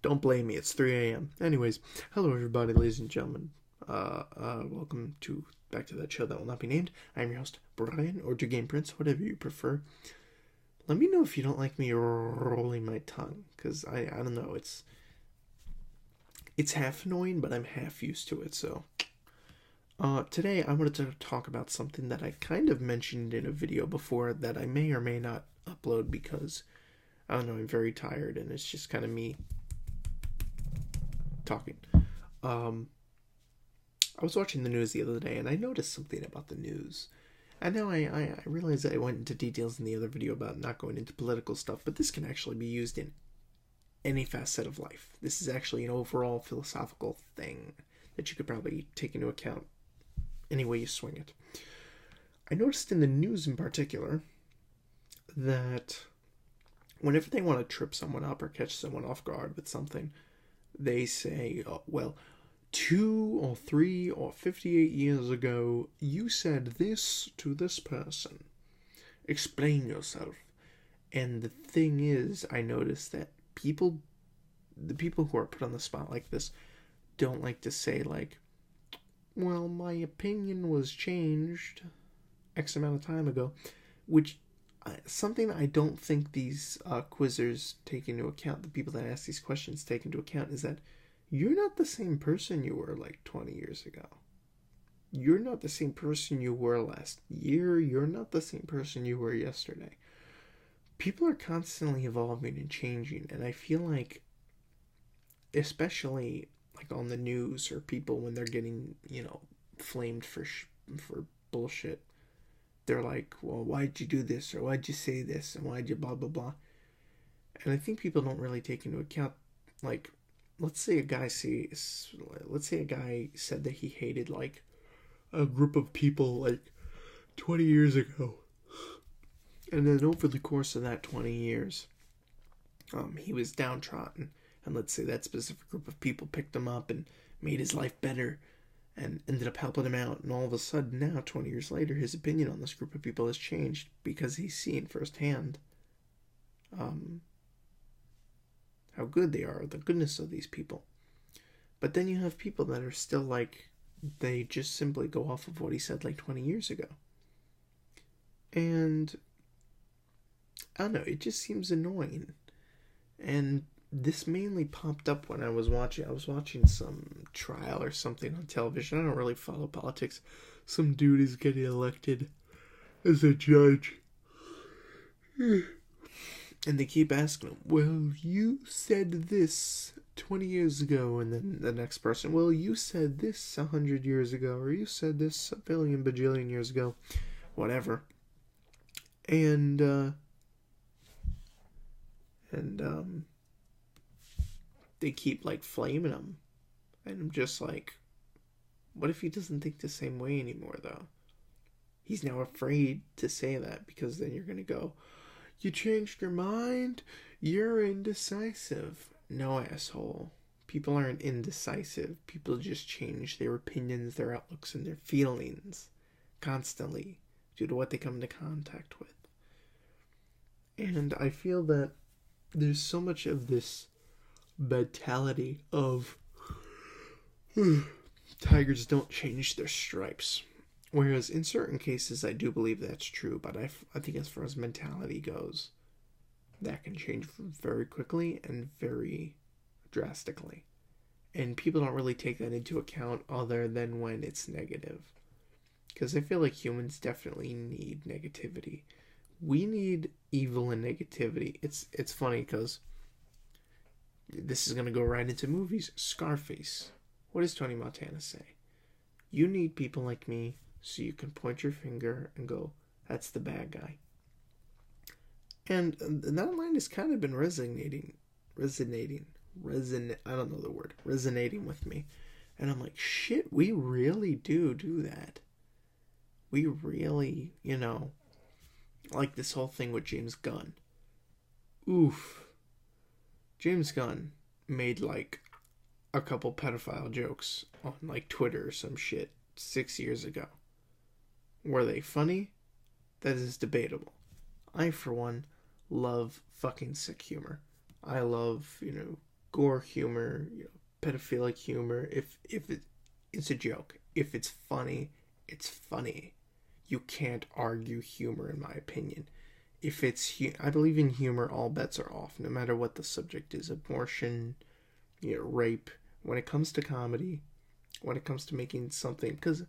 Don't blame me, it's 3 a.m. Anyways, hello everybody, ladies and gentlemen. Welcome to back to that show that will not be named. I'm your host, Brian, or Game Prince, whatever you prefer. Let me know if you don't like me rolling my tongue, because I don't know, it's half annoying, but I'm half used to it, so. Today I wanted to talk about something that I kind of mentioned in a video before that I may or may not upload because, I don't know, I'm very tired and it's just kind of me talking. I was watching the news the other day and I noticed something about the news. And now I realize that I went into details in the other video about not going into political stuff, but this can actually be used in any facet of life. This is actually an overall philosophical thing that you could probably take into account any way you swing it. I noticed in the news in particular that whenever they want to trip someone up or catch someone off guard with something, they say, oh, well, 2 or 3 or 58 years ago, you said this to this person. Explain yourself. And the thing is, I noticed that the people who are put on the spot like this don't like to say, like, well, my opinion was changed X amount of time ago, which something I don't think these quizzers take into account, the people that ask these questions take into account, is that you're not the same person you were like 20 years ago. You're not the same person you were last year. You're not the same person you were yesterday. People are constantly evolving and changing, and I feel like, especially like on the news or people when they're getting, flamed for bullshit, they're like, well, why'd you do this, or why'd you say this, and why'd you blah blah blah. And I think people don't really take into account, like, let's say a guy said that he hated like a group of people like 20 years ago, and then over the course of that 20 years, he was downtrodden. And let's say that specific group of people picked him up and made his life better and ended up helping him out. And all of a sudden now, 20 years later, his opinion on this group of people has changed because he's seen firsthand how good they are, the goodness of these people. But then you have people that are still like, they just simply go off of what he said like 20 years ago. And I don't know, it just seems annoying. And this mainly popped up when I was watching some trial or something on television. I don't really follow politics. Some dude is getting elected as a judge. And they keep asking him, well, you said this 20 years ago. And then the next person, well, you said this 100 years ago. Or you said this a billion bajillion years ago. Whatever. And they keep like flaming him, and I'm just like, what if he doesn't think the same way anymore though? He's now afraid to say that because then you're gonna go, you changed your mind, you're indecisive. No, asshole, people aren't indecisive. People just change their opinions, their outlooks, and their feelings constantly due to what they come into contact with. And I feel that there's so much of this mentality of tigers don't change their stripes, whereas in certain cases I do believe that's true, but I think as far as mentality goes, that can change very quickly and very drastically, and people don't really take that into account other than when it's negative, because I feel like humans definitely need negativity. We need evil and negativity. It's funny because this is going to go right into movies. Scarface. What does Tony Montana say? You need people like me so you can point your finger and go, that's the bad guy. And that line has kind of been resonating with me. And I'm like, shit, we really do that. We really, like this whole thing with James Gunn. Oof. James Gunn made like a couple pedophile jokes on like Twitter or some shit 6 years ago. Were they funny? That is debatable. I, for one, love fucking sick humor. I love, gore humor, pedophilic humor, if it's a joke. If it's funny, it's funny. You can't argue humor, in my opinion. If it's, I believe in humor, all bets are off, no matter what the subject is. Abortion, rape. When it comes to comedy, when it comes to making something, because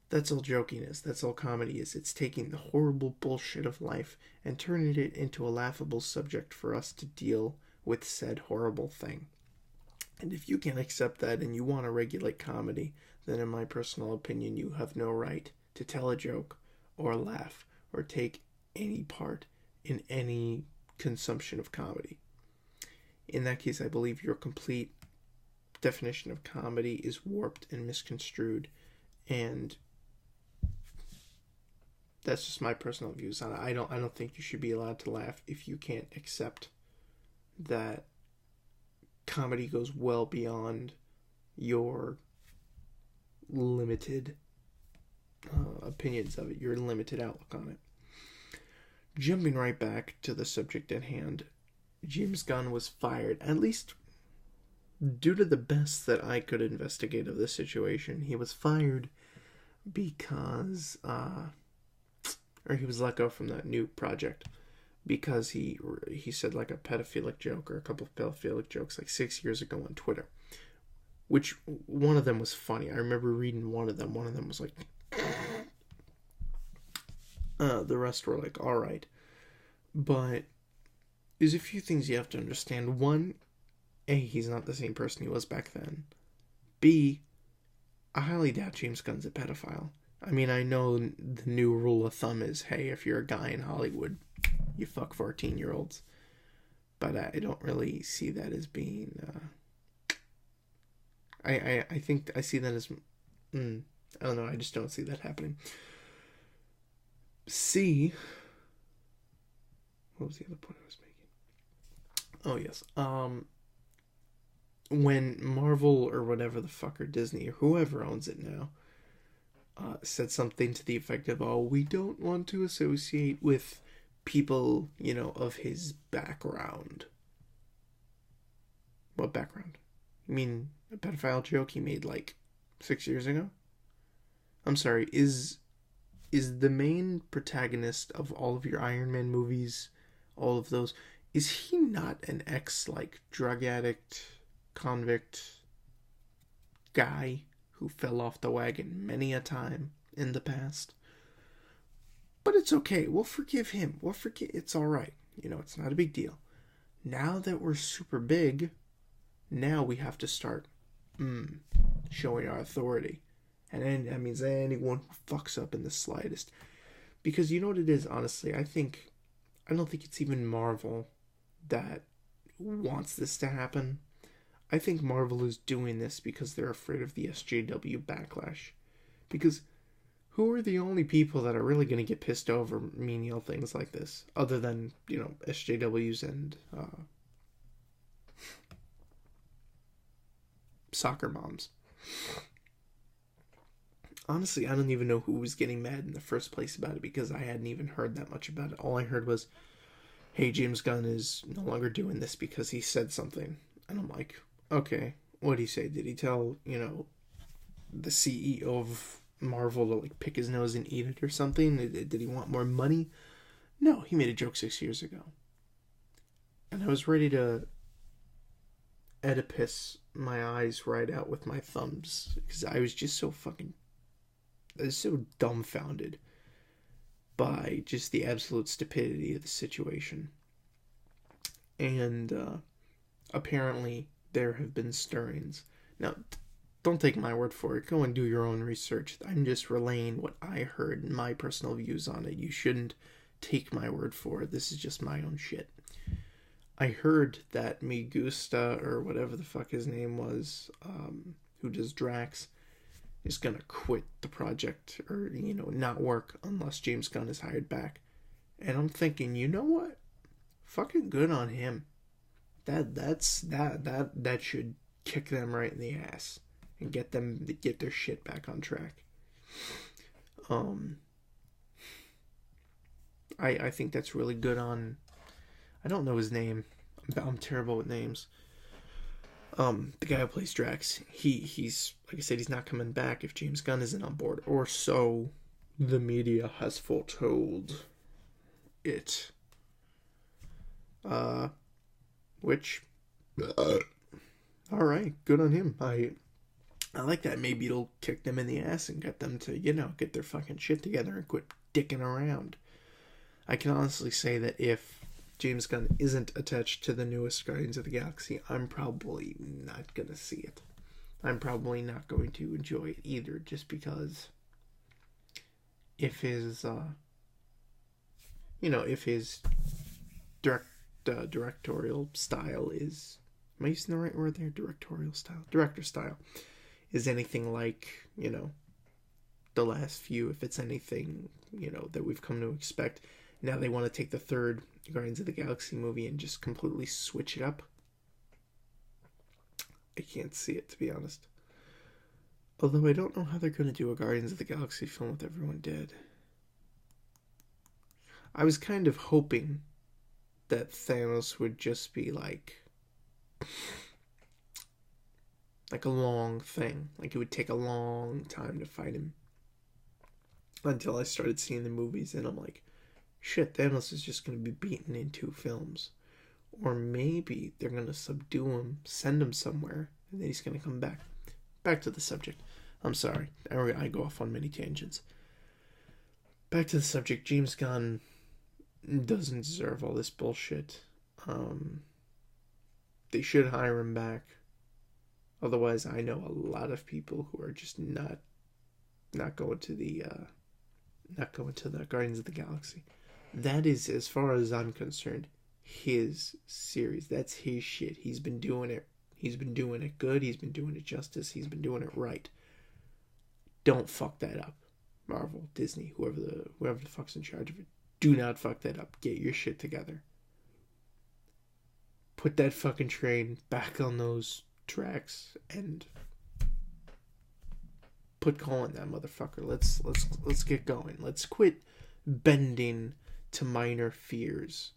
that's all joking is. That's all comedy is. It's taking the horrible bullshit of life and turning it into a laughable subject for us to deal with said horrible thing. And if you can't accept that and you want to regulate comedy, then in my personal opinion, you have no right to tell a joke or laugh or take any part in any consumption of comedy. In that case, I believe your complete definition of comedy is warped and misconstrued, and that's just my personal views on it. I don't think you should be allowed to laugh if you can't accept that comedy goes well beyond your limited opinions of it, your limited outlook on it. Jumping right back to the subject at hand, James Gunn was fired, at least due to the best that I could investigate of this situation. He was fired because, or he was let go from that new project because he said like a pedophilic joke or a couple of pedophilic jokes like 6 years ago on Twitter, which one of them was funny. I remember reading one of them. One of them was like, the rest were like, all right. But there's a few things you have to understand. One, A, he's not the same person he was back then. B, I highly doubt James Gunn's a pedophile. I mean, I know the new rule of thumb is, hey, if you're a guy in Hollywood, you fuck 14-year-olds. But I don't really see that as being... I think I see that as... I don't know, I just don't see that happening. C... What was the other point I was making? Oh, yes. When Marvel or whatever the fuck, or Disney or whoever owns it now, said something to the effect of, oh, we don't want to associate with people, of his background. What background? You mean a pedophile joke he made like 6 years ago? I'm sorry, is the main protagonist of all of your Iron Man movies, all of those, is he not an drug addict, convict guy who fell off the wagon many a time in the past? But it's okay. We'll forgive him. It's all right. It's not a big deal. Now that we're super big, now we have to start showing our authority. And that means anyone who fucks up in the slightest. Because you know what it is, honestly? I don't think it's even Marvel that wants this to happen. I think Marvel is doing this because they're afraid of the SJW backlash. Because who are the only people that are really going to get pissed over menial things like this? Other than, SJWs and soccer moms. Honestly, I don't even know who was getting mad in the first place about it, because I hadn't even heard that much about it. All I heard was, hey, James Gunn is no longer doing this because he said something. And I'm like, okay, what did he say? Did he tell, the CEO of Marvel to pick his nose and eat it or something? Did he want more money? No, he made a joke 6 years ago. And I was ready to Oedipus my eyes right out with my thumbs, because I was just so dumbfounded by just the absolute stupidity of the situation. And apparently there have been stirrings. Now, don't take my word for it. Go and do your own research. I'm just relaying what I heard and my personal views on it. You shouldn't take my word for it. This is just my own shit. I heard that Migusta, or whatever the fuck his name was, who does Drax, is gonna quit the project, or, not work unless James Gunn is hired back. And I'm thinking, you know what? Fucking good on him. That should kick them right in the ass and get their shit back on track. I think that's really good on... I don't know his name. I'm terrible with names. The guy who plays Drax, he's like I said, he's not coming back if James Gunn isn't on board, or so the media has foretold it. Which, all right, good on him. I like that. Maybe it'll kick them in the ass and get them to, get their fucking shit together and quit dicking around. I can honestly say that if James Gunn isn't attached to the newest Guardians of the Galaxy, I'm probably not gonna see it. I'm probably not going to enjoy it either, just because if his, if his directorial style is, am I using the right word there? Directorial style? Director style is anything like, the last few, if it's anything, that we've come to expect. Now they want to take the third Guardians of the Galaxy movie and just completely switch it up. I can't see it, to be honest. Although I don't know how they're going to do a Guardians of the Galaxy film with everyone dead. I was kind of hoping that Thanos would just be like a long thing. Like, it would take a long time to fight him. Until I started seeing the movies, and I'm like, shit, Thanos is just going to be beaten in 2 films. Or maybe they're going to subdue him, send him somewhere, and then he's going to come back. Back to the subject. I'm sorry, I go off on many tangents. Back to the subject. James Gunn doesn't deserve all this bullshit. They should hire him back. Otherwise, I know a lot of people who are just not going to the Guardians of the Galaxy. That is, as far as I'm concerned, his series. That's his shit. He's been doing it. He's been doing it good. He's been doing it justice. He's been doing it right. Don't fuck that up. Marvel, Disney, whoever the fuck's in charge of it. Do not fuck that up. Get your shit together. Put that fucking train back on those tracks and put coal in that motherfucker. Let's get going. Let's quit bending to minor fears.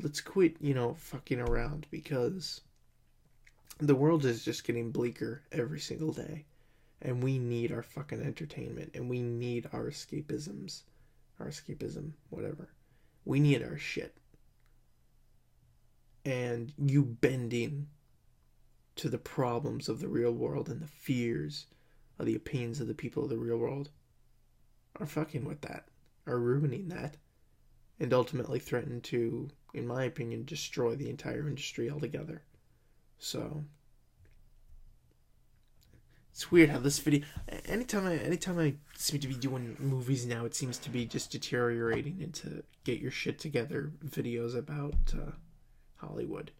Let's quit, fucking around, because the world is just getting bleaker every single day. And we need our fucking entertainment, and we need our escapism, whatever. We need our shit. And you bending to the problems of the real world and the fears of the opinions of the people of the real world are fucking with that, are ruining that, and ultimately threaten to, in my opinion, destroy the entire industry altogether. So it's weird how this video, anytime I seem to be doing movies now, it seems to be just deteriorating into get your shit together videos about Hollywood,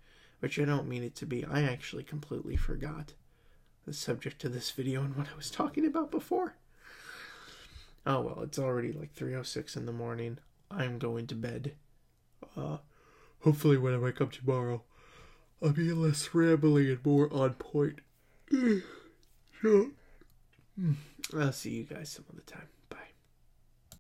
which I don't mean it to be. I actually completely forgot the subject of this video and what I was talking about before. Oh well, it's already like 3:06 in the morning. I'm going to bed. Hopefully when I wake up tomorrow, I'll be less rambling and more on point. I'll see you guys some other time.